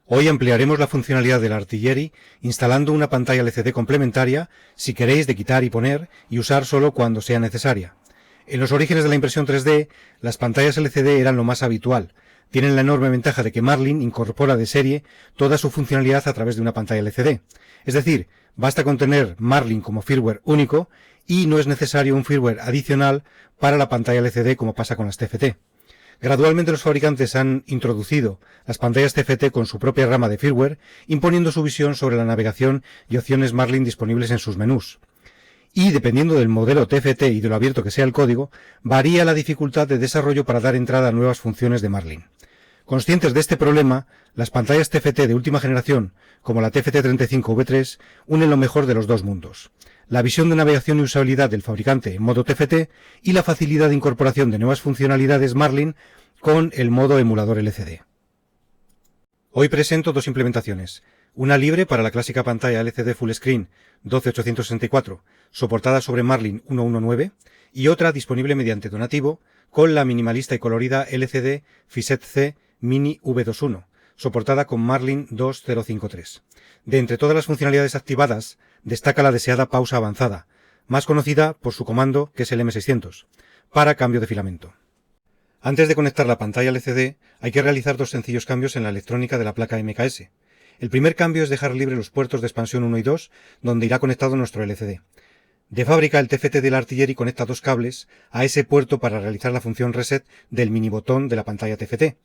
Hoy ampliaremos la funcionalidad del Artillery instalando una pantalla LCD complementaria si queréis de quitar y poner y usar solo cuando sea necesaria. En los orígenes de la impresión 3D, las pantallas LCD eran lo más habitual. Tienen la enorme ventaja de que Marlin incorpora de serie toda su funcionalidad a través de una pantalla LCD. Es decir, basta con tener Marlin como firmware único y no es necesario un firmware adicional para la pantalla LCD como pasa con las TFT. Gradualmente los fabricantes han introducido las pantallas TFT con su propia rama de firmware, imponiendo su visión sobre la navegación y opciones Marlin disponibles en sus menús. Y dependiendo del modelo TFT y de lo abierto que sea el código, varía la dificultad de desarrollo para dar entrada a nuevas funciones de Marlin. Conscientes de este problema, las pantallas TFT de última generación, como la TFT35V3, unen lo mejor de los dos mundos: la visión de navegación y usabilidad del fabricante en modo TFT y la facilidad de incorporación de nuevas funcionalidades Marlin con el modo emulador LCD. Hoy presento dos implementaciones: una libre para la clásica pantalla LCD Full Screen 12864, soportada sobre Marlin 119, y otra disponible mediante donativo con la minimalista y colorida LCD FisetC Mini V21, soportada con Marlin 2053. De entre todas las funcionalidades activadas, destaca la deseada pausa avanzada, más conocida por su comando, que es el M600, para cambio de filamento. Antes de conectar la pantalla LCD, hay que realizar dos sencillos cambios en la electrónica de la placa MKS. El primer cambio es dejar libre los puertos de expansión 1 y 2, donde irá conectado nuestro LCD. De fábrica, el TFT del Artillery conecta dos cables a ese puerto para realizar la función reset del mini botón de la pantalla TFT.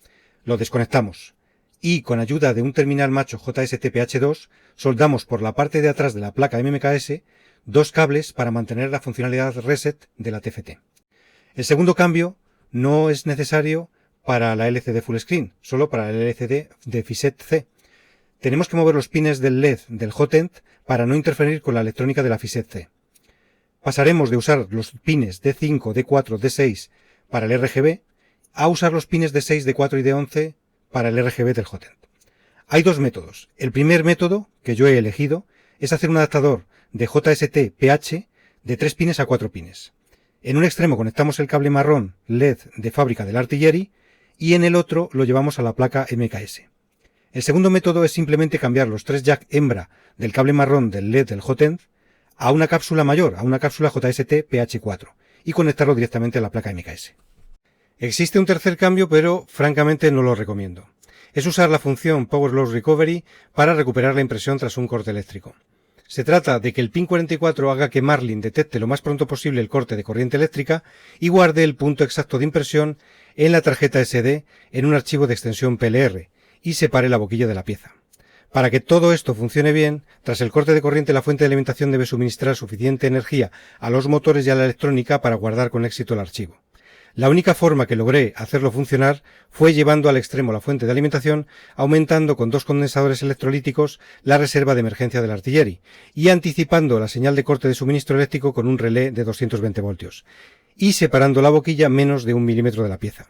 Lo desconectamos y, con ayuda de un terminal macho JST-PH2, soldamos por la parte de atrás de la placa MMKS dos cables para mantener la funcionalidad reset de la TFT. El segundo cambio no es necesario para la LCD Full Screen, solo para el LCD de FisetC. Tenemos que mover los pines del LED del hotend para no interferir con la electrónica de la FisetC. Pasaremos de usar los pines D5, D4, D6 para el RGB a usar los pines D6, D4 y D11 para el RGB del hotend. Hay dos métodos. El primer método, que yo he elegido, es hacer un adaptador de JST-PH de 3 pines a 4 pines. En un extremo conectamos el cable marrón LED de fábrica del Artillery y en el otro lo llevamos a la placa MKS. El segundo método es simplemente cambiar los 3 jack hembra del cable marrón del LED del hotend a una cápsula mayor, a una cápsula JST-PH4, y conectarlo directamente a la placa MKS. Existe un tercer cambio, pero francamente no lo recomiendo. Es usar la función Power Loss Recovery para recuperar la impresión tras un corte eléctrico. Se trata de que el pin 44 haga que Marlin detecte lo más pronto posible el corte de corriente eléctrica y guarde el punto exacto de impresión en la tarjeta SD en un archivo de extensión PLR y separe la boquilla de la pieza. Para que todo esto funcione bien, tras el corte de corriente la fuente de alimentación debe suministrar suficiente energía a los motores y a la electrónica para guardar con éxito el archivo. La única forma que logré hacerlo funcionar fue llevando al extremo la fuente de alimentación, aumentando con 2 condensadores electrolíticos la reserva de emergencia del Artillery y anticipando la señal de corte de suministro eléctrico con un relé de 220 voltios y separando la boquilla menos de 1 milímetro de la pieza.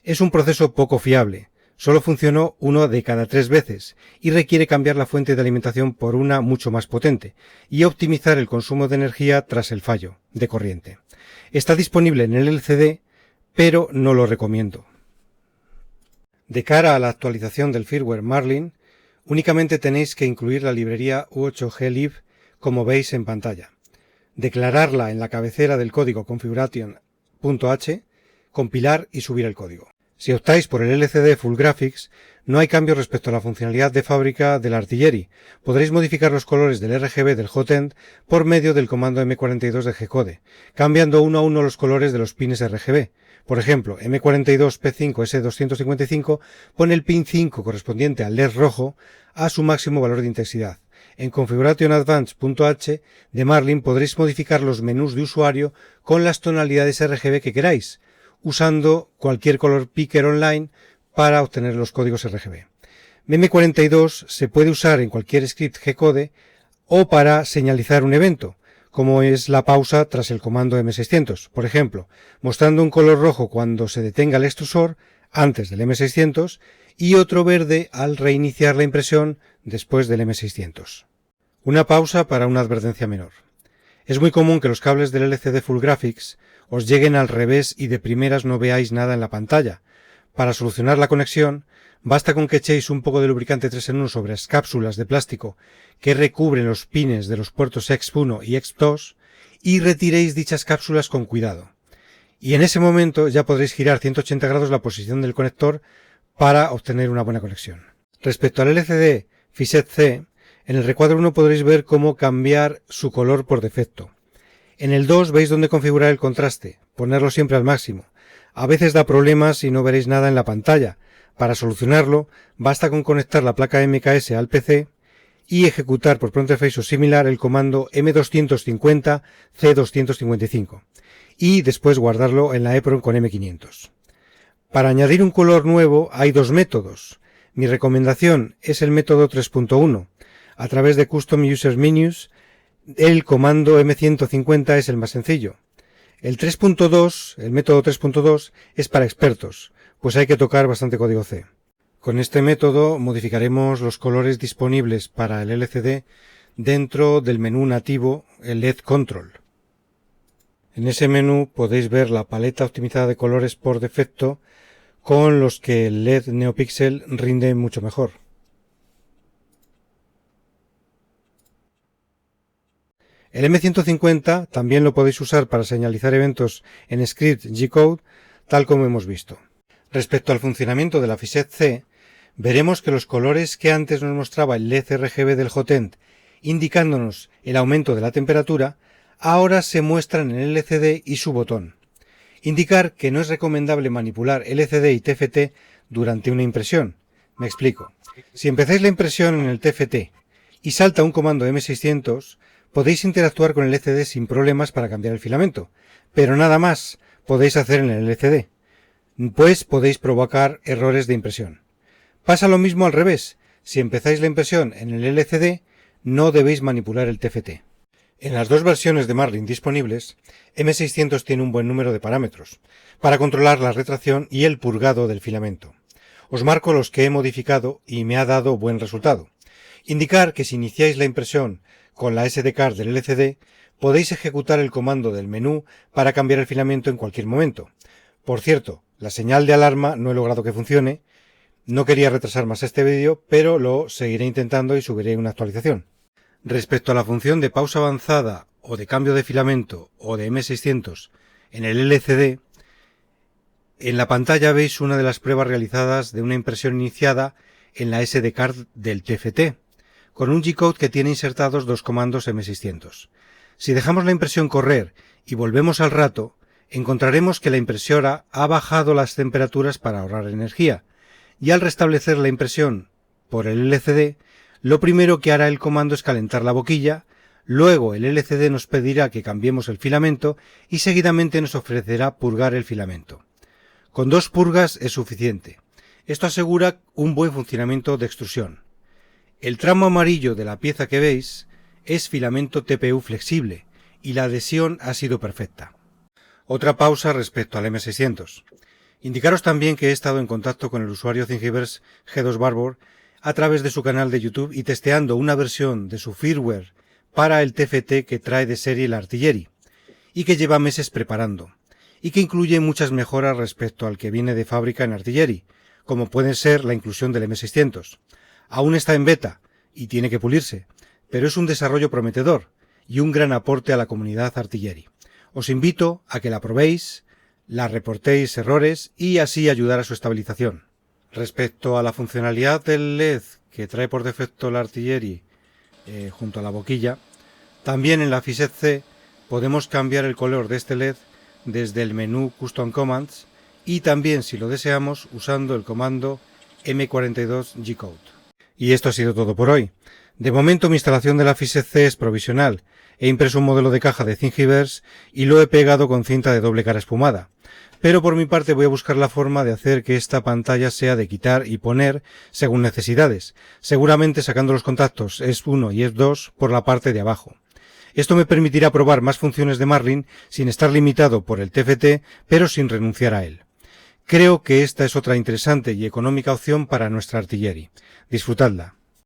Es un proceso poco fiable. Solo funcionó 1 de cada 3 veces y requiere cambiar la fuente de alimentación por una mucho más potente y optimizar el consumo de energía tras el fallo de corriente. Está disponible en el LCD, pero no lo recomiendo. De cara a la actualización del firmware Marlin, únicamente tenéis que incluir la librería U8Glib como veis en pantalla, declararla en la cabecera del código configuration.h, compilar y subir el código. Si optáis por el LCD Full Graphics, no hay cambio respecto a la funcionalidad de fábrica del Artillery. Podréis modificar los colores del RGB del hotend por medio del comando M42 de G-Code, cambiando uno a uno los colores de los pines RGB. Por ejemplo, M42P5S255 pone el pin 5 correspondiente al LED rojo a su máximo valor de intensidad. En configurationadvanced.h de Marlin podréis modificar los menús de usuario con las tonalidades RGB que queráis, usando cualquier color picker online para obtener los códigos RGB. M42 se puede usar en cualquier script G-Code o para señalizar un evento, como es la pausa tras el comando M600, por ejemplo, mostrando un color rojo cuando se detenga el extrusor antes del M600 y otro verde al reiniciar la impresión después del M600. Una pausa para una advertencia menor. Es muy común que los cables del LCD Full Graphics os lleguen al revés y de primeras no veáis nada en la pantalla. Para solucionar la conexión, Basta con que echéis un poco de lubricante 3 en 1 sobre las cápsulas de plástico que recubren los pines de los puertos EXP1 y EXP2 y retiréis dichas cápsulas con cuidado. Y en ese momento ya podréis girar 180 grados la posición del conector para obtener una buena conexión. Respecto al LCD Fiset C, en el recuadro 1 podréis ver cómo cambiar su color por defecto. En el 2 veis dónde configurar el contraste, ponerlo siempre al máximo. A veces da problemas y no veréis nada en la pantalla. Para solucionarlo, basta con conectar la placa MKS al PC y ejecutar por Pronterface o similar el comando M250C255 y después guardarlo en la EPROM con M500. Para añadir un color nuevo hay dos métodos. Mi recomendación es el método 3.1. A través de Custom User Menus, el comando M150 es el más sencillo. El 3.2, el método 3.2, es para expertos, pues hay que tocar bastante código C. Con este método modificaremos los colores disponibles para el LCD dentro del menú nativo, el LED Control. En ese menú podéis ver la paleta optimizada de colores por defecto con los que el LED NeoPixel rinde mucho mejor. El M150 también lo podéis usar para señalizar eventos en script G-Code, tal como hemos visto. Respecto al funcionamiento de la Fiset C, veremos que los colores que antes nos mostraba el LED RGB del Hotend, indicándonos el aumento de la temperatura, ahora se muestran en el LCD y su botón. Indicar que no es recomendable manipular LCD y TFT durante una impresión. Me explico. Si empezáis la impresión en el TFT y salta un comando M600, podéis interactuar con el LCD sin problemas para cambiar el filamento, pero nada más podéis hacer en el LCD, pues podéis provocar errores de impresión. Pasa lo mismo al revés. Si empezáis la impresión en el LCD, no debéis manipular el TFT. En las dos versiones de Marlin disponibles, M600 tiene un buen número de parámetros para controlar la retracción y el purgado del filamento. Os marco los que he modificado y me ha dado buen resultado. Indicar que si iniciáis la impresión con la SD card del LCD, podéis ejecutar el comando del menú para cambiar el filamento en cualquier momento. Por cierto, la señal de alarma no he logrado que funcione. No quería retrasar más este vídeo, pero lo seguiré intentando y subiré una actualización. Respecto a la función de pausa avanzada o de cambio de filamento o de M600 en el LCD, en la pantalla veis una de las pruebas realizadas de una impresión iniciada en la SD card del TFT, con un G-Code que tiene insertados dos comandos M600. Si dejamos la impresión correr y volvemos al rato, encontraremos que la impresora ha bajado las temperaturas para ahorrar energía, y al restablecer la impresión por el LCD, lo primero que hará el comando es calentar la boquilla, luego el LCD nos pedirá que cambiemos el filamento y seguidamente nos ofrecerá purgar el filamento. Con dos purgas es suficiente. Esto asegura un buen funcionamiento de extrusión. El tramo amarillo de la pieza que veis es filamento TPU flexible y la adhesión ha sido perfecta. Otra pausa respecto al M600. Indicaros también que he estado en contacto con el usuario Thingiverse G2 Barbour a través de su canal de YouTube y testeando una versión de su firmware para el TFT que trae de serie la Artillery y que lleva meses preparando y que incluye muchas mejoras respecto al que viene de fábrica en Artillery, como puede ser la inclusión del M600. Aún está en beta y tiene que pulirse, pero es un desarrollo prometedor y un gran aporte a la comunidad Artillery. Os invito a que la probéis, la reportéis errores y así ayudar a su estabilización. Respecto a la funcionalidad del LED que trae por defecto la Artillery junto a la boquilla, también en la Fiset C podemos cambiar el color de este LED desde el menú Custom Commands y también, si lo deseamos, usando el comando M42 G-Code. Y esto ha sido todo por hoy. De momento mi instalación de la Fiset C es provisional. He impreso un modelo de caja de Thingiverse y lo he pegado con cinta de doble cara espumada. Pero por mi parte voy a buscar la forma de hacer que esta pantalla sea de quitar y poner según necesidades, seguramente sacando los contactos ESP1 y ESP2 por la parte de abajo. Esto me permitirá probar más funciones de Marlin sin estar limitado por el TFT, pero sin renunciar a él. Creo que esta es otra interesante y económica opción para nuestra Artillery. Disfrutadla.